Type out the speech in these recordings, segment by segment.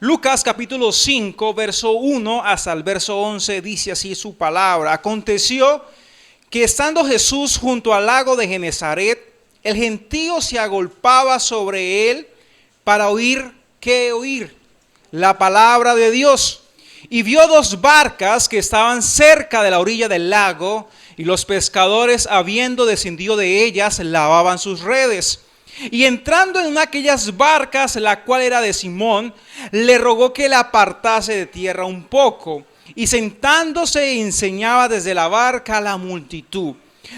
Lucas capítulo 5, verso 1 hasta el verso 11 dice así su palabra. Aconteció que estando Jesús junto al lago de Genezaret, el gentío se agolpaba sobre él para oír, ¿qué oír? La palabra de Dios. Y vio dos barcas que estaban cerca de la orilla del lago, y los pescadores, habiendo descendido de ellas, lavaban sus redes. Y entrando en una de aquellas barcas, la cual era de Simón, le rogó que la apartase de tierra un poco. Y sentándose enseñaba desde la barca a la multitud.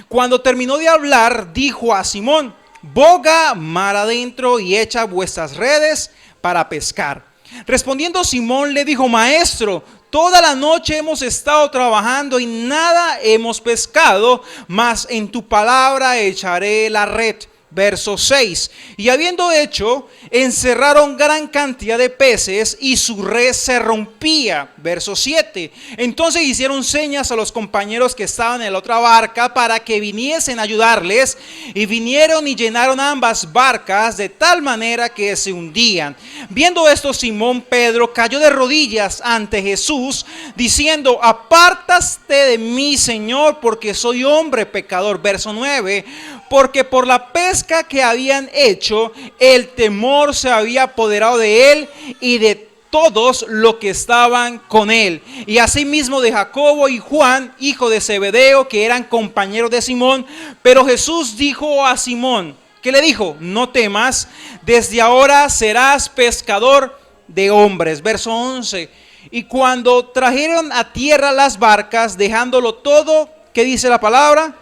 Cuando terminó de hablar, dijo a Simón: boga mar adentro y echa vuestras redes para pescar. Respondiendo Simón le dijo: Maestro, toda la noche hemos estado trabajando y nada hemos pescado, mas en tu palabra echaré la red. Verso 6. Y habiendo hecho, encerraron gran cantidad de peces y su red se rompía. Verso 7. Entonces hicieron señas a los compañeros que estaban en la otra barca para que viniesen a ayudarles. Y vinieron y llenaron ambas barcas de tal manera que se hundían. Viendo esto, Simón Pedro cayó de rodillas ante Jesús, diciendo: apártate de mí, Señor, porque soy hombre pecador. Verso 9. Porque por la pesca que habían hecho, el temor se había apoderado de él y de todos los que estaban con él. Y asimismo de Jacobo y Juan, hijo de Zebedeo, que eran compañeros de Simón. Pero Jesús dijo a Simón, ¿qué le dijo? No temas, desde ahora serás pescador de hombres. Verso 11. Y cuando trajeron a tierra las barcas, dejándolo todo, ¿qué dice la palabra?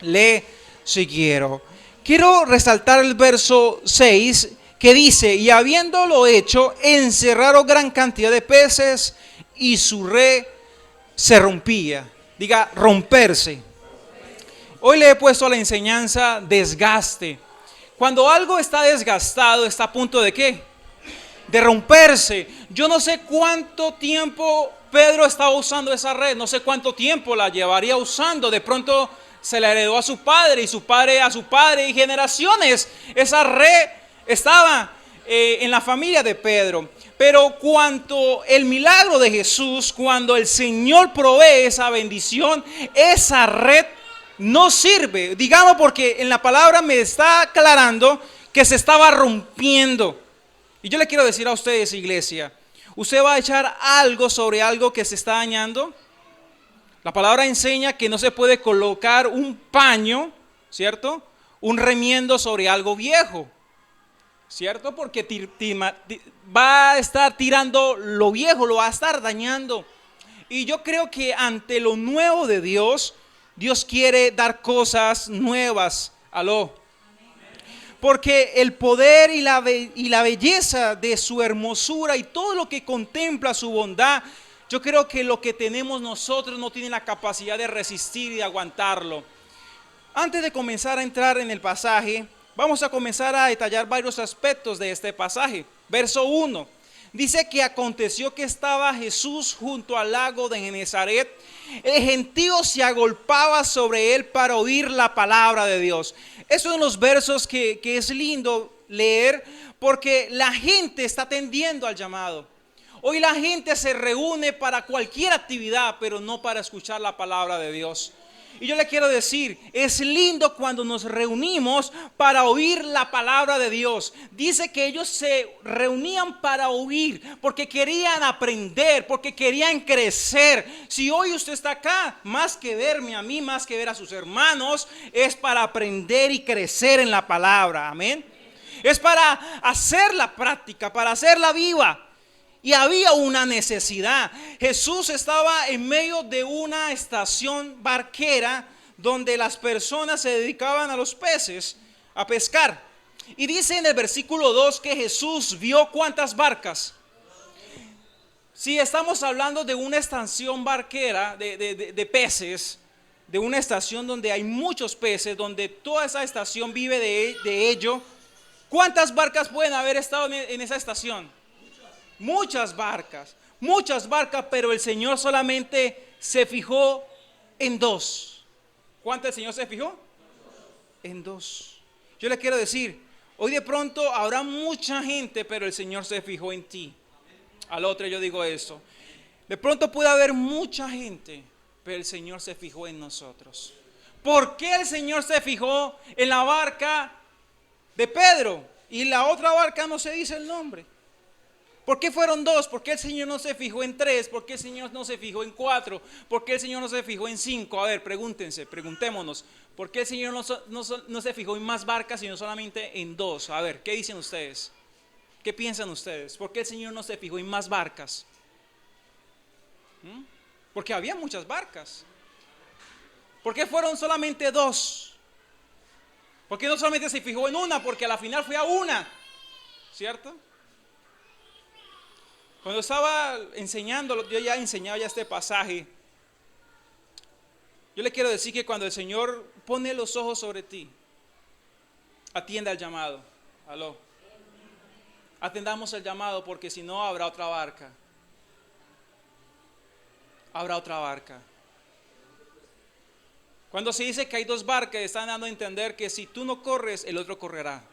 Le siguieron. Quiero resaltar el verso 6 que dice: y habiéndolo hecho, encerraron gran cantidad de peces y su red se rompía. Diga, romperse. Hoy le he puesto a la enseñanza desgaste. Cuando algo está desgastado, está a punto de ¿qué? De romperse. Yo no sé cuánto tiempo Pedro estaba usando esa red, no sé cuánto tiempo la llevaría usando. De pronto se la heredó a su padre y su padre a su padre y generaciones. Esa red estaba en la familia de Pedro. Pero cuando el milagro de Jesús, cuando el Señor provee esa bendición, esa red no sirve. Digamos, porque en la palabra me está aclarando que se estaba rompiendo. Y yo le quiero decir a ustedes, iglesia, ¿usted va a echar algo sobre algo que se está dañando? La palabra enseña que no se puede colocar un paño, ¿cierto? Un remiendo sobre algo viejo, ¿cierto? Porque va a estar tirando lo viejo, lo va a estar dañando. Y yo creo que ante lo nuevo de Dios, Dios quiere dar cosas nuevas. Aló. Porque el poder y la belleza de su hermosura y todo lo que contempla su bondad, yo creo que lo que tenemos nosotros no tiene la capacidad de resistir y de aguantarlo. Antes de comenzar a entrar en el pasaje, vamos a comenzar a detallar varios aspectos de este pasaje. Verso 1, dice que aconteció que estaba Jesús junto al lago de Genezaret. El gentío se agolpaba sobre él para oír la palabra de Dios. Es uno de los versos que es lindo leer, porque la gente está atendiendo al llamado. Hoy la gente se reúne para cualquier actividad, pero no para escuchar la palabra de Dios. Y yo le quiero decir, es lindo cuando nos reunimos para oír la palabra de Dios. Dice que ellos se reunían para oír, porque querían aprender, porque querían crecer. Si hoy usted está acá, más que verme a mí, más que ver a sus hermanos, es para aprender y crecer en la palabra. Amén. Es para hacer la práctica, para hacerla viva. Y había una necesidad. Jesús estaba en medio de una estación barquera donde las personas se dedicaban a los peces, a pescar. Y dice en el versículo 2 que Jesús vio ¿cuántas barcas? Si estamos hablando de una estación barquera de peces, de una estación donde hay muchos peces, donde toda esa estación vive de ello, ¿cuántas barcas pueden haber estado en esa estación? Muchas barcas, pero el Señor solamente se fijó en dos. ¿Cuántas el Señor se fijó? En dos. Yo le quiero decir, hoy de pronto habrá mucha gente, pero el Señor se fijó en ti. Al otro yo digo esto. De pronto puede haber mucha gente, pero el Señor se fijó en nosotros. ¿Por qué el Señor se fijó en la barca de Pedro y la otra barca no se dice el nombre? ¿Por qué fueron dos? ¿Por qué el Señor no se fijó en tres? ¿Por qué el Señor no se fijó en cuatro? ¿Por qué el Señor no se fijó en cinco? A ver, preguntémonos. ¿Por qué el Señor no se fijó en más barcas sino solamente en dos? A ver, ¿qué dicen ustedes? ¿Qué piensan ustedes? ¿Por qué el Señor no se fijó en más barcas? Porque había muchas barcas. ¿Por qué fueron solamente dos? ¿Por qué no solamente se fijó en una? Porque a la final fue a una, ¿cierto? Cuando estaba enseñando, yo ya enseñaba ya este pasaje. Yo le quiero decir que cuando el Señor pone los ojos sobre ti, atienda el llamado. Aló. Atendamos el llamado, porque si no habrá otra barca. Habrá otra barca. Cuando se dice que hay dos barcas, están dando a entender que si tú no corres, el otro correrá.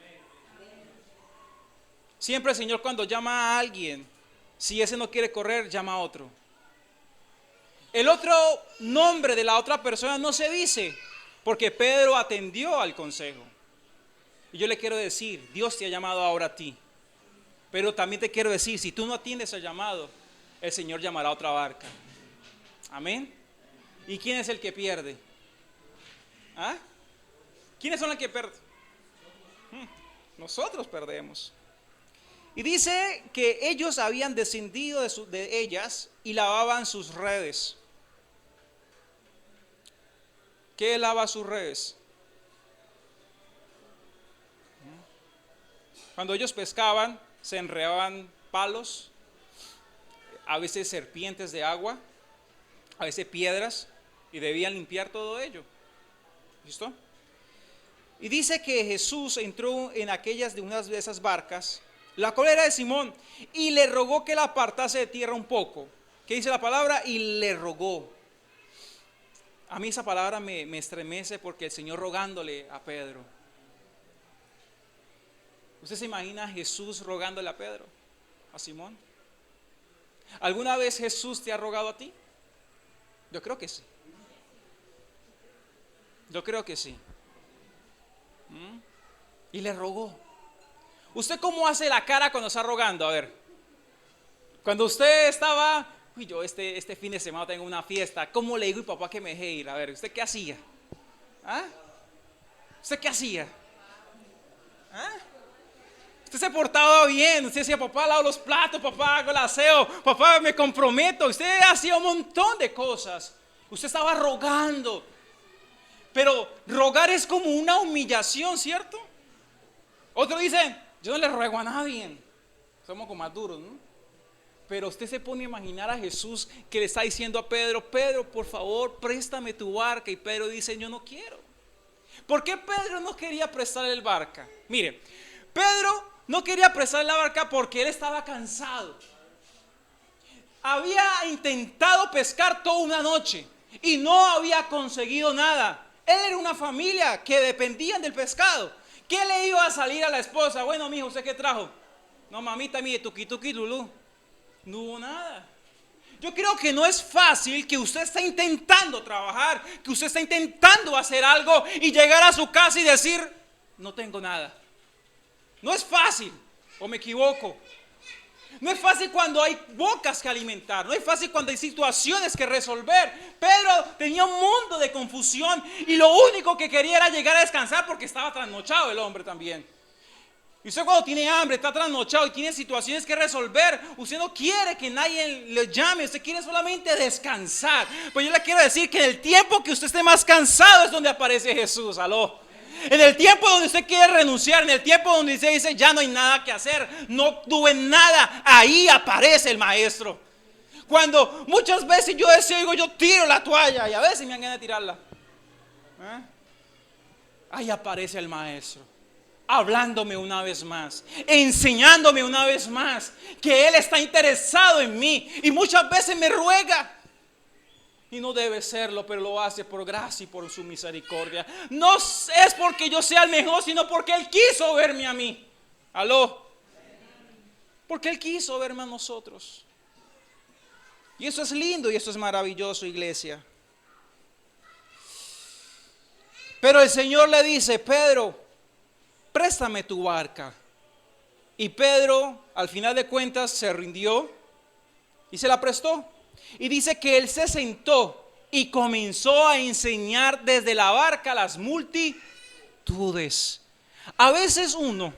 Siempre el Señor, cuando llama a alguien, si ese no quiere correr, llama a otro. El otro nombre de la otra persona no se dice, porque Pedro atendió al consejo. Y yo le quiero decir, Dios te ha llamado ahora a ti. Pero también te quiero decir, si tú no atiendes al llamado, el Señor llamará a otra barca. Amén. ¿Y quién es el que pierde? ¿Ah? ¿Quiénes son los que pierden? Nosotros perdemos. Y dice que ellos habían descendido de ellas y lavaban sus redes. ¿Qué lava sus redes? Cuando ellos pescaban, se enredaban palos, a veces serpientes de agua, a veces piedras, y debían limpiar todo ello. ¿Listo? Y dice que Jesús entró en unas de esas barcas, la cual era de Simón, y le rogó que la apartase de tierra un poco. ¿Qué dice la palabra? Y le rogó. A mí esa palabra me estremece, porque el Señor rogándole a Pedro. ¿Usted se imagina a Jesús rogándole a Pedro, a Simón? ¿Alguna vez Jesús te ha rogado a ti? Yo creo que sí. Yo creo que sí. Y le rogó. ¿Usted cómo hace la cara cuando está rogando? A ver. Cuando usted estaba, yo este fin de semana tengo una fiesta, ¿cómo le digo a mi papá que me deje ir? A ver, ¿usted qué hacía? ¿Ah? ¿Usted qué hacía? ¿Ah? Usted se portaba bien, usted decía, papá, lavo los platos, papá, hago el aseo, papá, me comprometo. Usted hacía un montón de cosas. Usted estaba rogando. Pero rogar es como una humillación, ¿cierto? Otros dicen, yo no le ruego a nadie. Somos como más duros, ¿no? Pero usted se pone a imaginar a Jesús que le está diciendo a Pedro, Pedro, por favor, préstame tu barca. Y Pedro dice, yo no quiero. ¿Por qué Pedro no quería prestarle el barca? Mire, Pedro no quería prestarle la barca porque él estaba cansado. Había intentado pescar toda una noche y no había conseguido nada. Él era una familia que dependían del pescado. ¿Qué le iba a salir a la esposa? Bueno, mijo, ¿usted qué trajo? No, mamita, mire, tuki tuki lulú. No hubo nada. Yo creo que no es fácil que usted está intentando trabajar, que usted está intentando hacer algo y llegar a su casa y decir, no tengo nada. No es fácil, o me equivoco. No es fácil cuando hay bocas que alimentar, no es fácil cuando hay situaciones que resolver. Pedro tenía un mundo de confusión y lo único que quería era llegar a descansar, porque estaba trasnochado el hombre también. Y usted, cuando tiene hambre, está trasnochado y tiene situaciones que resolver, usted no quiere que nadie le llame, usted quiere solamente descansar. Pues yo le quiero decir que en el tiempo que usted esté más cansado es donde aparece Jesús. Aló. En el tiempo donde usted quiere renunciar, en el tiempo donde usted dice, ya no hay nada que hacer, no tuve nada, ahí aparece el maestro. Cuando muchas veces yo digo, yo tiro la toalla, y a veces me dan ganas de tirarla. Ahí aparece el maestro, hablándome una vez más, enseñándome una vez más que Él está interesado en mí, y muchas veces me ruega. Y no debe serlo, pero lo hace por gracia y por su misericordia. No es porque yo sea el mejor, sino porque Él quiso verme a mí. Aló. Porque Él quiso verme a nosotros. Y eso es lindo y eso es maravilloso, iglesia. Pero el Señor le dice: Pedro, préstame tu barca. Y Pedro, al final de cuentas, se rindió y se la prestó. Y dice que él se sentó y comenzó a enseñar desde la barca a las multitudes. A veces uno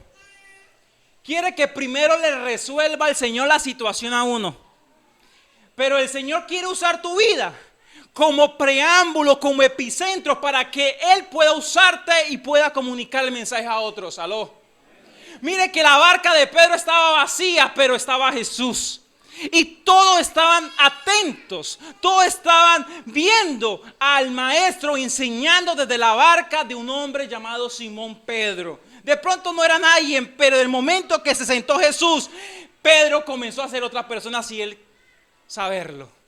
quiere que primero le resuelva el Señor la situación a uno. Pero el Señor quiere usar tu vida como preámbulo, como epicentro, para que Él pueda usarte y pueda comunicar el mensaje a otros. Aló. Mire que la barca de Pedro estaba vacía, pero estaba Jesús. Y todos estaban atentos, todos estaban viendo al maestro enseñando desde la barca de un hombre llamado Simón Pedro. De pronto no era nadie, pero en el momento que se sentó Jesús, Pedro comenzó a ser otra persona sin él saberlo.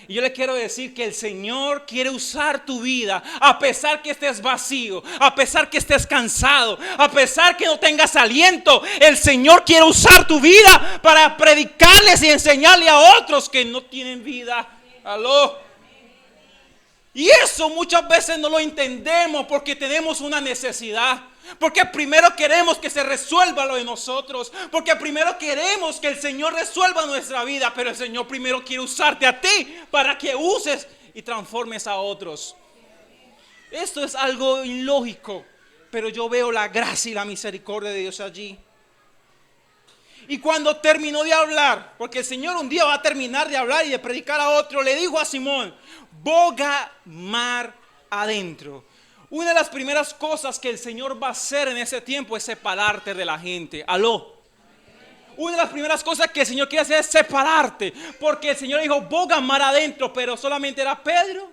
Y yo le quiero decir que el Señor quiere usar tu vida, a pesar que estés vacío, a pesar que estés cansado, a pesar que no tengas aliento. El Señor quiere usar tu vida para predicarles y enseñarle a otros que no tienen vida. Aló. Y eso muchas veces no lo entendemos porque tenemos una necesidad. Porque primero queremos que se resuelva lo de nosotros. Porque primero queremos que el Señor resuelva nuestra vida. Pero el Señor primero quiere usarte a ti para que uses y transformes a otros. Esto es algo ilógico, pero yo veo la gracia y la misericordia de Dios allí. Y cuando terminó de hablar, porque el Señor un día va a terminar de hablar y de predicar a otro, le dijo a Simón: boga mar adentro. Una de las primeras cosas que el Señor va a hacer en ese tiempo es separarte de la gente. Aló. Una de las primeras cosas que el Señor quiere hacer es separarte. Porque el Señor dijo: boga mar adentro, pero solamente era Pedro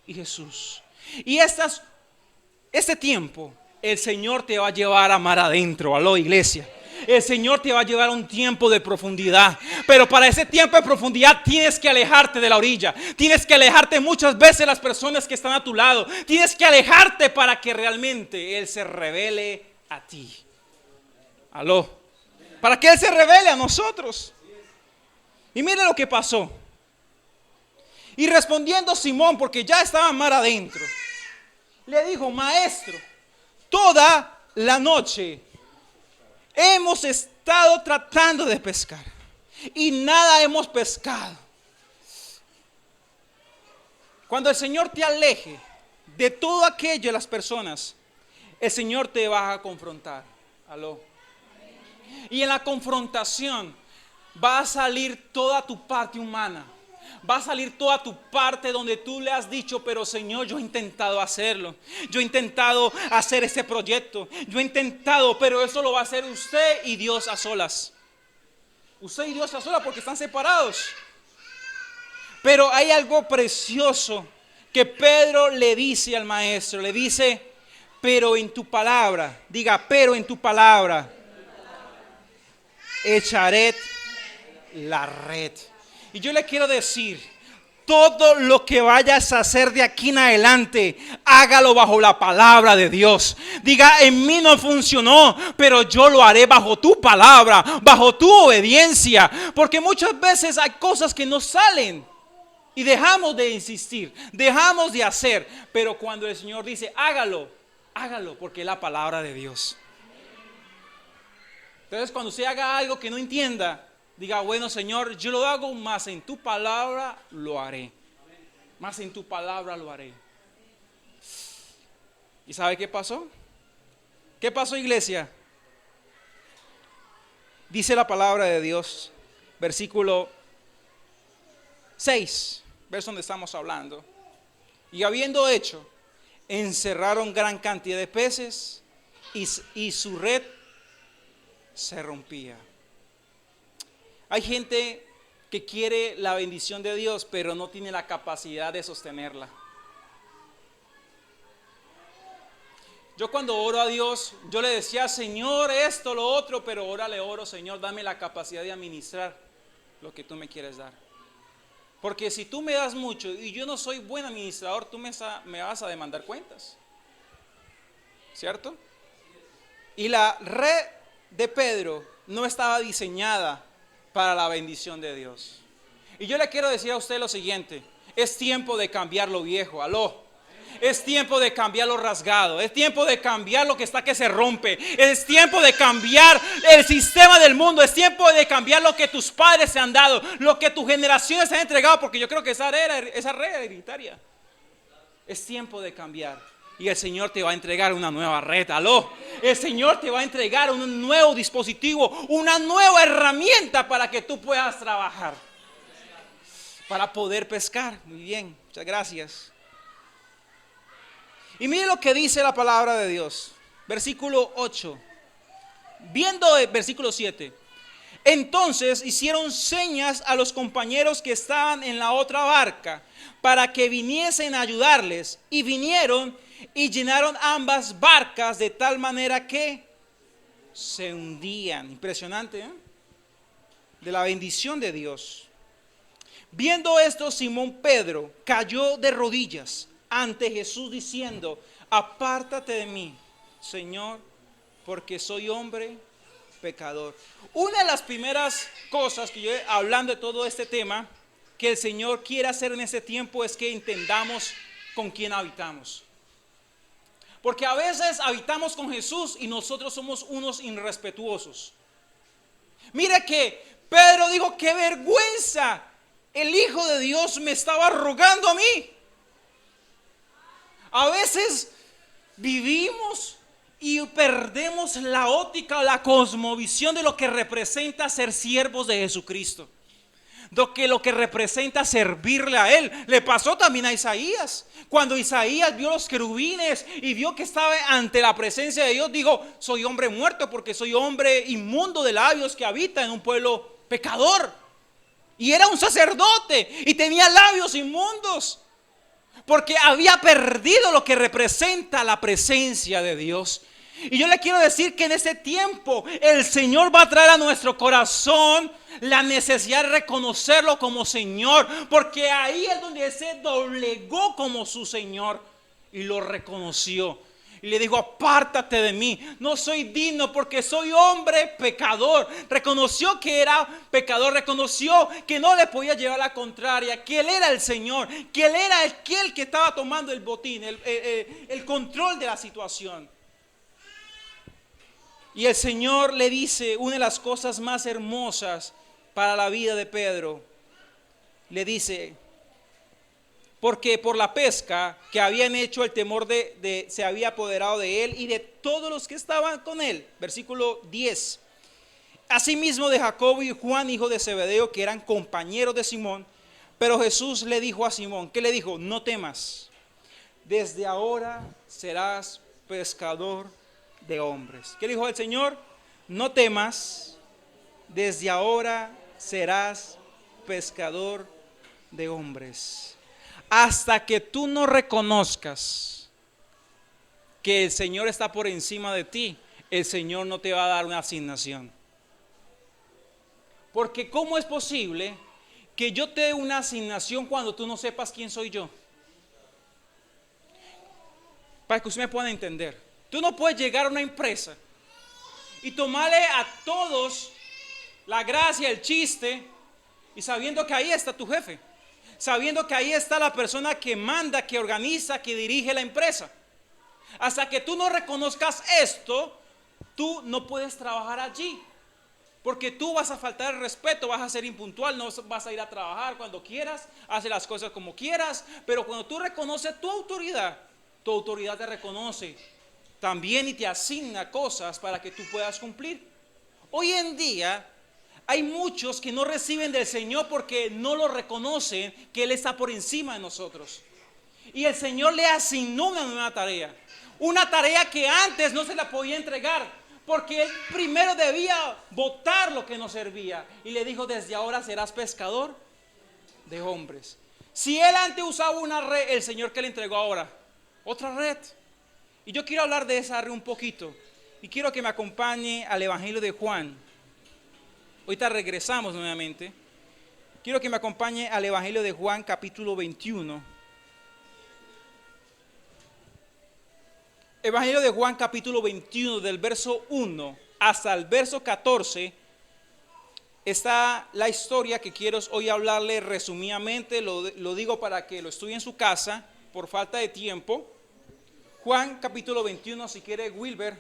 y Jesús. Y este tiempo el Señor te va a llevar a mar adentro. Aló, iglesia. El Señor te va a llevar a un tiempo de profundidad. Pero para ese tiempo de profundidad tienes que alejarte de la orilla. Tienes que alejarte muchas veces de las personas que están a tu lado. Tienes que alejarte para que realmente Él se revele a ti. Aló. Para que Él se revele a nosotros. Y mire lo que pasó. Y respondiendo Simón, porque ya estaba mar adentro, le dijo: maestro, toda la noche hemos estado tratando de pescar y nada hemos pescado. Cuando el Señor te aleje de todo aquello de las personas, el Señor te va a confrontar. Aló. Y en la confrontación va a salir toda tu parte humana. Va a salir toda tu parte donde tú le has dicho: pero Señor, yo he intentado hacerlo. Yo he intentado hacer ese proyecto. Yo he intentado, pero eso lo va a hacer usted y Dios a solas. Usted y Dios a solas porque están separados. Pero hay algo precioso que Pedro le dice al maestro. Le dice: pero en tu palabra. Diga: pero en tu palabra echaré la red. Y yo le quiero decir: todo lo que vayas a hacer de aquí en adelante, hágalo bajo la palabra de Dios. Diga: en mí no funcionó, pero yo lo haré bajo tu palabra, bajo tu obediencia. Porque muchas veces hay cosas que no salen y dejamos de insistir, dejamos de hacer. Pero cuando el Señor dice: hágalo, hágalo, porque es la palabra de Dios. Entonces, cuando usted haga algo que no entienda, diga: bueno, Señor, yo lo hago, más en tu palabra lo haré. Más en tu palabra lo haré. ¿Y sabe qué pasó? ¿Qué pasó, iglesia? Dice la palabra de Dios, versículo 6, verso donde estamos hablando. Y habiendo hecho, encerraron gran cantidad de peces y su red se rompía. Hay gente que quiere la bendición de Dios, pero no tiene la capacidad de sostenerla. Yo cuando oro a Dios, yo le decía: Señor, esto, lo otro, pero ahora le oro: Señor, dame la capacidad de administrar lo que tú me quieres dar. Porque si tú me das mucho y yo no soy buen administrador, tú me vas a demandar cuentas. ¿Cierto? Y la red de Pedro no estaba diseñada para la bendición de Dios. Y yo le quiero decir a usted lo siguiente: es tiempo de cambiar lo viejo, aló. Es tiempo de cambiar lo rasgado. Es tiempo de cambiar lo que está que se rompe. Es tiempo de cambiar el sistema del mundo. Es tiempo de cambiar lo que tus padres te han dado, lo que tus generaciones te han entregado, porque yo creo que esa red hereditaria. Es tiempo de cambiar. Y el Señor te va a entregar una nueva red, aló. El Señor te va a entregar un nuevo dispositivo, una nueva herramienta para que tú puedas trabajar, para poder pescar. Muy bien, muchas gracias. Y mire lo que dice la palabra de Dios. Versículo 8. Viendo el versículo 7. Entonces hicieron señas a los compañeros que estaban en la otra barca para que viniesen a ayudarles. Y vinieron y llenaron ambas barcas de tal manera que se hundían. Impresionante, ¿eh? De la bendición de Dios. Viendo esto, Simón Pedro cayó de rodillas ante Jesús diciendo: apártate de mí, Señor, porque soy hombre pecador. Una de las primeras cosas que yo, hablando de todo este tema, que el Señor quiere hacer en este tiempo es que entendamos con quién habitamos. Porque a veces habitamos con Jesús y nosotros somos unos irrespetuosos. Mira que Pedro dijo: qué vergüenza, el Hijo de Dios me estaba rogando a mí. A veces vivimos y perdemos la óptica, la cosmovisión de lo que representa ser siervos de Jesucristo. Lo que representa servirle a Él. Le pasó también a Isaías. Cuando Isaías vio los querubines y vio que estaba ante la presencia de Dios, dijo: soy hombre muerto porque soy hombre inmundo de labios que habita en un pueblo pecador. Y era un sacerdote y tenía labios inmundos, porque había perdido lo que representa la presencia de Dios. Y yo le quiero decir que en ese tiempo el Señor va a traer a nuestro corazón la necesidad de reconocerlo como Señor, porque ahí es donde Él se doblegó como su Señor y lo reconoció. Y le dijo: apártate de mí, no soy digno porque soy hombre pecador. Reconoció que era pecador, reconoció que no le podía llevar la contraria, que Él era el Señor, que Él era aquel que estaba tomando el botín, el control de la situación. Y el Señor le dice una de las cosas más hermosas para la vida de Pedro. Le dice: porque por la pesca que habían hecho, el temor se había apoderado de él y de todos los que estaban con él. Versículo 10. Asimismo de Jacobo y Juan, hijo de Zebedeo, que eran compañeros de Simón. Pero Jesús le dijo a Simón, ¿qué le dijo? No temas, desde ahora serás pescador de hombres. ¿Qué dijo el Señor? No temas, desde ahora serás pescador de hombres. Hasta que tú no reconozcas que el Señor está por encima de ti, el Señor no te va a dar una asignación. Porque ¿cómo es posible que yo te dé una asignación cuando tú no sepas quién soy yo? Para que usted me pueda entender. Tú no puedes llegar a una empresa y tomarle a todos la gracia, el chiste, y sabiendo que ahí está tu jefe, sabiendo que ahí está la persona que manda, que organiza, que dirige la empresa. Hasta que tú no reconozcas esto, tú no puedes trabajar allí. Porque tú vas a faltar el respeto, vas a ser impuntual, no vas a ir a trabajar cuando quieras, hacer las cosas como quieras. Pero cuando tú reconoces tu autoridad te reconoce también y te asigna cosas para que tú puedas cumplir. Hoy en día hay muchos que no reciben del Señor porque no lo reconocen, que Él está por encima de nosotros. Y el Señor le asignó una nueva tarea. Una tarea que antes no se la podía entregar, porque Él primero debía botar lo que no servía. Y le dijo: desde ahora serás pescador de hombres. Si Él antes usaba una red, el Señor, que le entregó ahora otra red. Y yo quiero hablar de esa red un poquito. Y quiero que me acompañe al Evangelio de Juan. Ahorita regresamos nuevamente. Quiero que me acompañe al Evangelio de Juan, capítulo 21. Evangelio de Juan, capítulo 21, del verso 1 hasta el verso 14 está la historia que quiero hoy hablarle resumidamente. Lo digo para que lo estudie en su casa por falta de tiempo. Juan capítulo 21, si quiere Wilber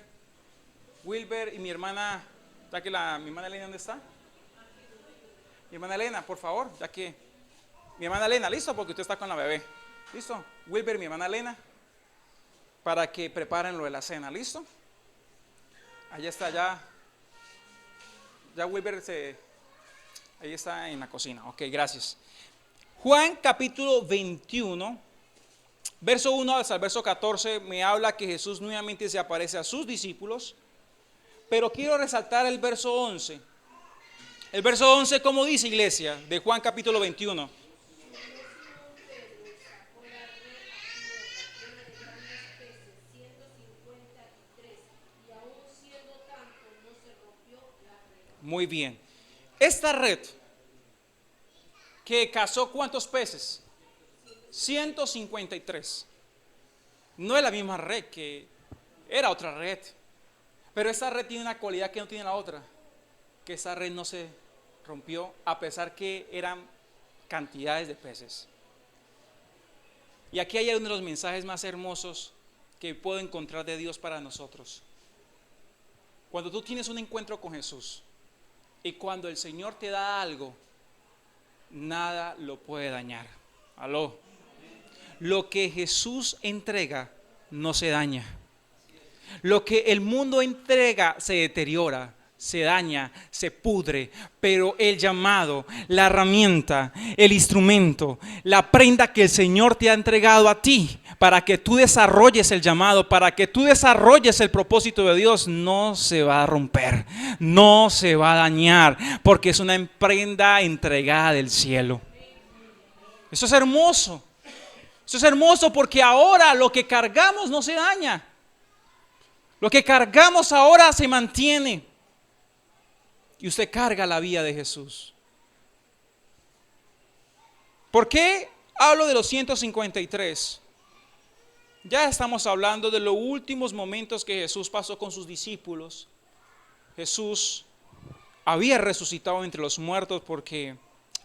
y mi hermana, ya que mi hermana Elena, ¿dónde está? Mi hermana Elena, por favor, ya que mi hermana Elena, ¿listo? Porque usted está con la bebé. ¿Listo? Wilber, mi hermana Elena, para que preparen lo de la cena, ¿listo? Allá está, ya Wilber ahí está en la cocina. Ok, gracias. Juan capítulo 21, verso 1 hasta el verso 14, me habla que Jesús nuevamente se aparece a sus discípulos, pero quiero resaltar el verso 11. El verso 11, ¿cómo dice, iglesia? De Juan capítulo 21. Muy bien. Esta red que cazó ¿cuántos peces? 153. No es la misma red, que era otra red. Pero esta red tiene una cualidad que no tiene la otra, que esa red no se rompió a pesar que eran cantidades de peces. Y aquí hay uno de los mensajes más hermosos que puedo encontrar de Dios para nosotros. Cuando tú tienes un encuentro con Jesús y cuando el Señor te da algo, nada lo puede dañar. Aló. Lo que Jesús entrega no se daña. Lo que el mundo entrega se deteriora, se daña, se pudre, pero el llamado, la herramienta, el instrumento, la prenda que el Señor te ha entregado a ti para que tú desarrolles el llamado, para que tú desarrolles el propósito de Dios, no se va a romper, no se va a dañar, porque es una prenda entregada del cielo. Eso es hermoso. Eso es hermoso porque ahora lo que cargamos no se daña. Lo que cargamos ahora se mantiene. Y usted carga la vida de Jesús. ¿Por qué hablo de los 153? Ya estamos hablando de los últimos momentos que Jesús pasó con sus discípulos. Jesús había resucitado entre los muertos porque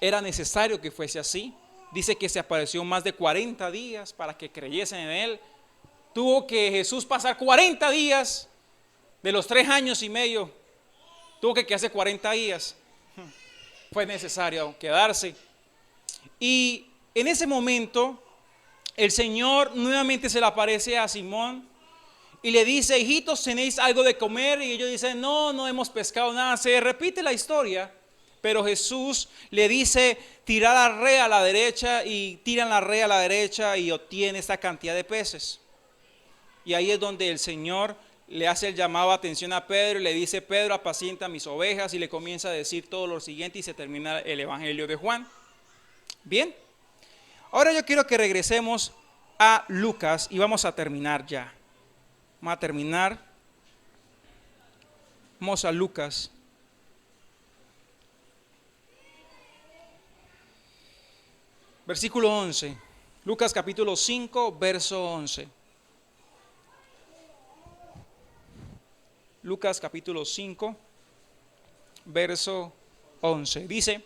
era necesario que fuese así. Dice que se apareció más de 40 días para que creyesen en Él. Tuvo que Jesús pasar 40 días de los 3 años y medio. Tuvo que quedarse 40 días. Fue necesario quedarse. Y en ese momento, el Señor nuevamente se le aparece a Simón y le dice: hijitos, ¿tenéis algo de comer? Y ellos dicen: no hemos pescado nada. Se repite la historia, pero Jesús le dice: tira la red a la derecha, y tiran la red a la derecha y obtiene esta cantidad de peces. Y ahí es donde el Señor le hace el llamado a atención a Pedro y le dice: Pedro, apacienta mis ovejas, y le comienza a decir todo lo siguiente y se termina el Evangelio de Juan. Bien, ahora yo quiero que regresemos a Lucas y vamos a terminar ya. Vamos a terminar. Vamos a Lucas. Versículo 11. Lucas capítulo 5, verso 11. Lucas capítulo 5, verso 11. Dice: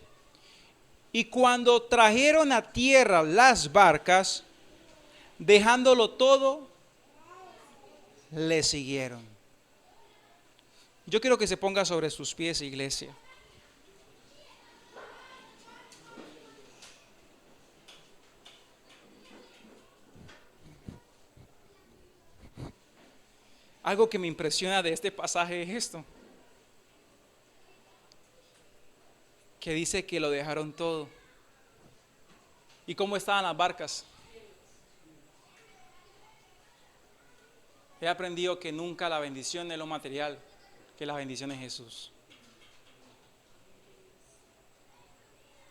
y cuando trajeron a tierra las barcas, dejándolo todo, le siguieron. Yo quiero que se ponga sobre sus pies, iglesia. Algo que me impresiona de este pasaje es esto, que dice que lo dejaron todo. ¿Y cómo estaban las barcas? He aprendido que nunca la bendición es lo material, que la bendición es Jesús.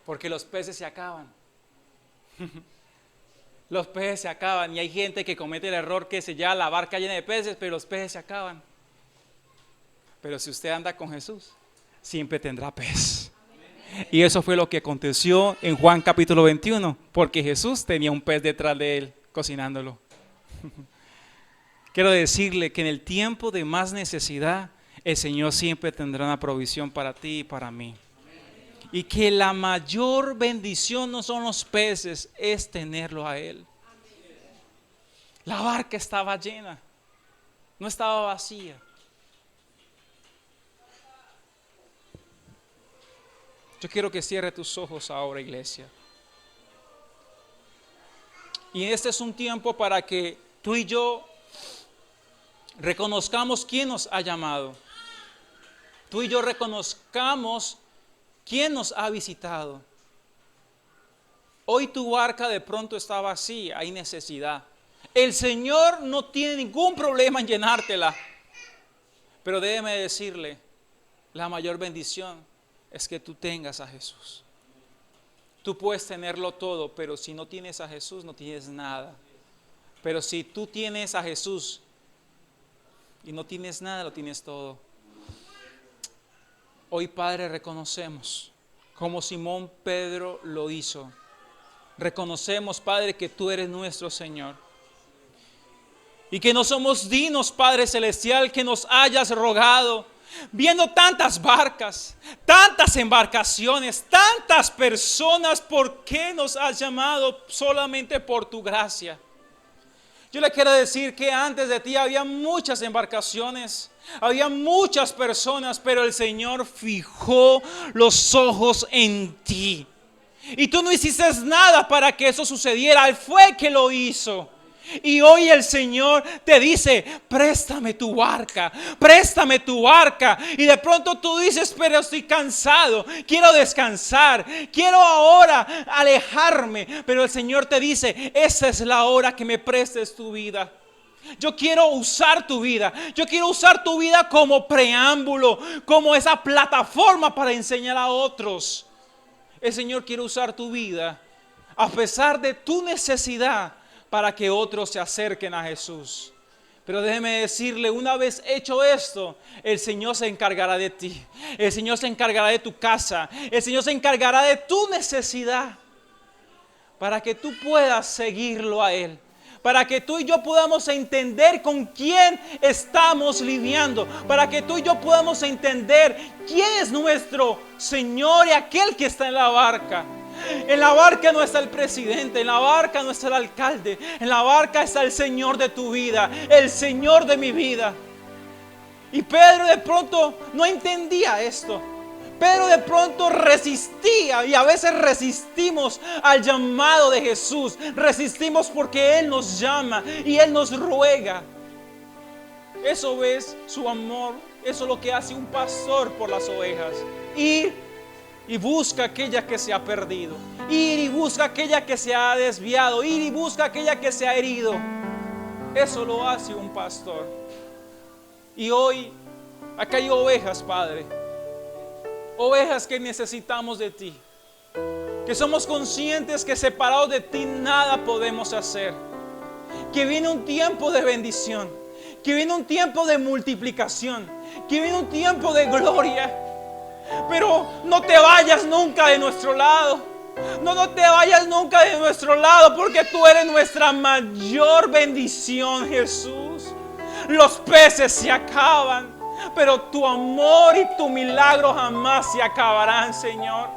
Porque los peces se acaban. Los peces se acaban y hay gente que comete el error que se lleva la barca llena de peces, pero los peces se acaban. Pero si usted anda con Jesús, siempre tendrá pez. Y eso fue lo que aconteció en Juan capítulo 21, porque Jesús tenía un pez detrás de él, cocinándolo. Quiero decirle que en el tiempo de más necesidad el Señor siempre tendrá una provisión para ti y para mí. Y que la mayor bendición no son los peces, es tenerlo a Él. La barca estaba llena, no estaba vacía. Yo quiero que cierre tus ojos ahora, iglesia. Y este es un tiempo para que tú y yo reconozcamos quién nos ha llamado. Tú y yo reconozcamos quién nos ha visitado. Hoy tu barca de pronto está vacía, hay necesidad. El Señor no tiene ningún problema en llenártela. Pero déjeme decirle, la mayor bendición es que tú tengas a Jesús. Tú puedes tenerlo todo, pero si no tienes a Jesús, no tienes nada. Pero si tú tienes a Jesús y no tienes nada, lo tienes todo. Hoy, Padre, reconocemos, como Simón Pedro lo hizo. Reconocemos, Padre, que tú eres nuestro Señor. Y que no somos dignos, Padre Celestial, que nos hayas rogado. Viendo tantas barcas, tantas embarcaciones, tantas personas, ¿por qué nos has llamado? Solamente por tu gracia. Yo le quiero decir que antes de ti había muchas embarcaciones, había muchas personas, pero el Señor fijó los ojos en ti. Y tú no hiciste nada para que eso sucediera, Él fue que lo hizo. Y hoy el Señor te dice, préstame tu barca, préstame tu barca. Y de pronto tú dices, pero estoy cansado, quiero descansar, quiero ahora alejarme. Pero el Señor te dice, esa es la hora que me prestes tu vida. Yo quiero usar tu vida, yo quiero usar tu vida como preámbulo, como esa plataforma para enseñar a otros. El Señor quiere usar tu vida a pesar de tu necesidad, para que otros se acerquen a Jesús. Pero déjeme decirle, una vez hecho esto, el Señor se encargará de ti. El Señor se encargará de tu casa. El Señor se encargará de tu necesidad. Para que tú puedas seguirlo a Él. Para que tú y yo podamos entender con quién estamos lidiando. Para que tú y yo podamos entender quién es nuestro Señor y aquel que está en la barca. En la barca no está el presidente, en la barca no está el alcalde, en la barca está el Señor de tu vida, el Señor de mi vida. Y Pedro de pronto no entendía esto. Pedro de pronto resistía, y a veces resistimos al llamado de Jesús. Resistimos porque Él nos llama y Él nos ruega. Eso es su amor, eso es lo que hace un pastor por las ovejas. Y busca aquella que se ha perdido. Ir y busca aquella que se ha desviado. Ir y busca aquella que se ha herido. Eso lo hace un pastor. Y hoy, acá hay ovejas, Padre. Ovejas que necesitamos de ti. Que somos conscientes que separados de ti nada podemos hacer. Que viene un tiempo de bendición. Que viene un tiempo de multiplicación. Que viene un tiempo de gloria. Pero no te vayas nunca de nuestro lado. No te vayas nunca de nuestro lado, porque tú eres nuestra mayor bendición, Jesús. Los peces se acaban, pero tu amor y tu milagro jamás se acabarán, Señor.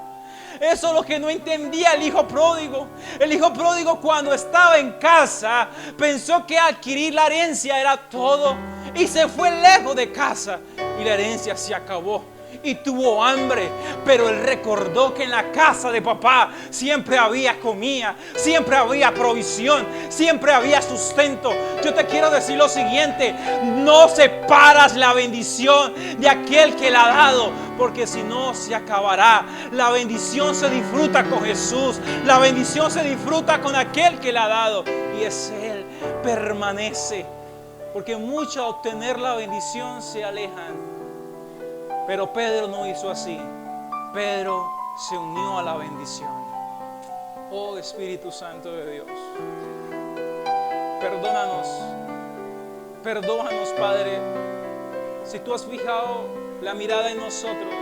Eso es lo que no entendía el hijo pródigo. El hijo pródigo, cuando estaba en casa, pensó que adquirir la herencia era todo, y se fue lejos de casa y la herencia se acabó. Y tuvo hambre, pero él recordó que en la casa de papá siempre había comida, siempre había provisión, siempre había sustento. Yo te quiero decir lo siguiente: no separas la bendición de aquel que la ha dado, porque si no se acabará. La bendición se disfruta con Jesús, la bendición se disfruta con aquel que la ha dado, y es Él. Permanece, porque muchos a obtener la bendición se alejan. Pero Pedro no hizo así. Pedro se unió a la bendición. Oh Espíritu Santo de Dios, perdónanos, Padre. Si tú has fijado la mirada en nosotros,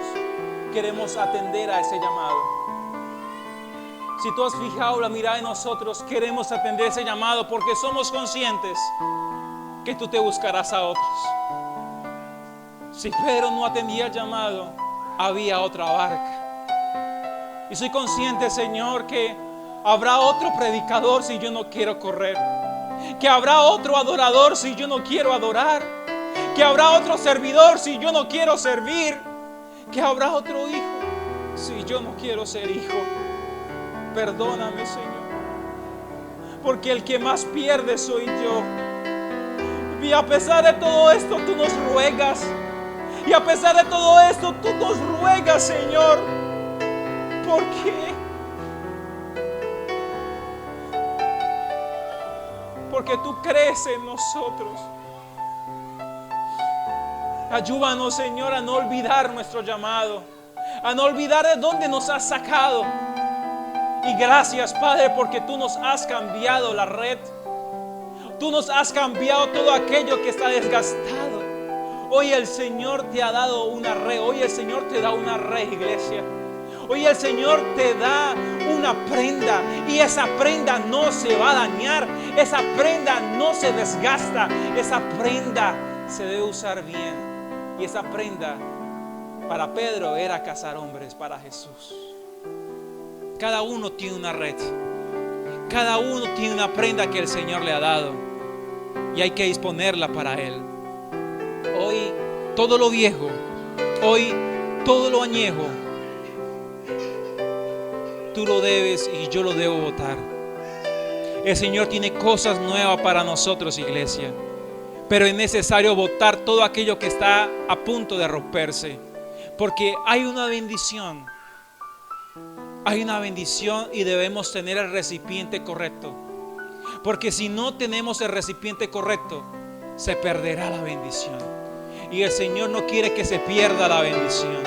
queremos atender a ese llamado. Si tú has fijado la mirada en nosotros, queremos atender ese llamado, porque somos conscientes que tú te buscarás a otros. Si Pedro no atendía el llamado, había otra barca. Y soy consciente, Señor, que habrá otro predicador si yo no quiero correr, que habrá otro adorador si yo no quiero adorar, que habrá otro servidor si yo no quiero servir, que habrá otro hijo si yo no quiero ser hijo. Perdóname, Señor, porque el que más pierde soy yo. Y a pesar de todo esto tú nos ruegas, y a pesar de todo esto tú nos ruegas, Señor. ¿Por qué? Porque tú crees en nosotros. Ayúdanos, Señor, a no olvidar nuestro llamado, a no olvidar de dónde nos has sacado. Y gracias, Padre, porque tú nos has cambiado la red. Tú nos has cambiado todo aquello que está desgastado. Hoy el Señor te ha dado una red. Hoy el Señor te da una red, iglesia. Hoy el Señor te da una prenda, y esa prenda no se va a dañar. Esa prenda no se desgasta. Esa prenda se debe usar bien. Y esa prenda para Pedro era cazar hombres para Jesús. Cada uno tiene una red. Cada uno tiene una prenda que el Señor le ha dado, y hay que disponerla para Él. Hoy todo lo viejo, hoy todo lo añejo, tú lo debes y yo lo debo botar. El Señor tiene cosas nuevas para nosotros, iglesia, pero es necesario botar todo aquello que está a punto de romperse, porque hay una bendición. Hay una bendición y debemos tener el recipiente correcto, porque si no tenemos el recipiente correcto, se perderá la bendición. Y el Señor no quiere que se pierda la bendición.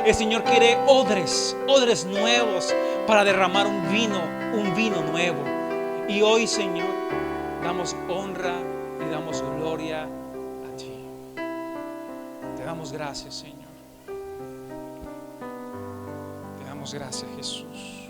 El Señor quiere odres nuevos para derramar un vino nuevo. Y hoy, Señor, damos honra y damos gloria a ti. Te damos gracias, Señor. Te damos gracias, Jesús.